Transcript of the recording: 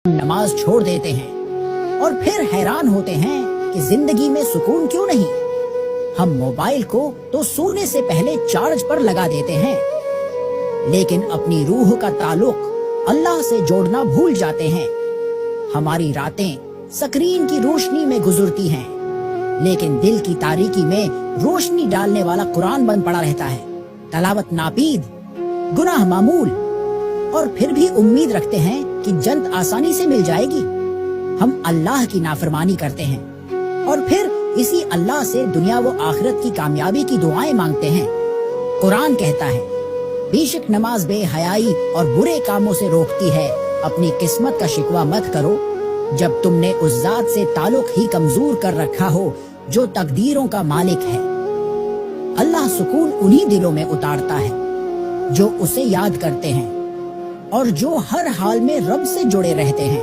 نماز چھوڑ دیتے ہیں اور پھر حیران ہوتے ہیں کہ زندگی میں سکون کیوں نہیں۔ ہم موبائل کو تو سونے سے پہلے چارج پر لگا دیتے ہیں، لیکن اپنی روح کا تعلق اللہ سے جوڑنا بھول جاتے ہیں۔ ہماری راتیں سکرین کی روشنی میں گزرتی ہیں، لیکن دل کی تاریکی میں روشنی ڈالنے والا قرآن بند پڑا رہتا ہے۔ تلاوت ناپید، گناہ معمول، اور پھر بھی امید رکھتے ہیں کہ جنت آسانی سے مل جائے گی۔ ہم اللہ کی نافرمانی کرتے ہیں اور پھر اسی اللہ سے دنیا و آخرت کی کامیابی کی دعائیں مانگتے ہیں۔ قرآن کہتا ہے، بے شک نماز بے حیائی اور برے کاموں سے روکتی ہے، اپنی قسمت کا شکوہ مت کرو جب تم نے اس ذات سے تعلق ہی کمزور کر رکھا ہو جو تقدیروں کا مالک ہے۔ اللہ سکون انہی دلوں میں اتارتا ہے جو اسے یاد کرتے ہیں اور جو ہر حال میں رب سے جڑے رہتے ہیں۔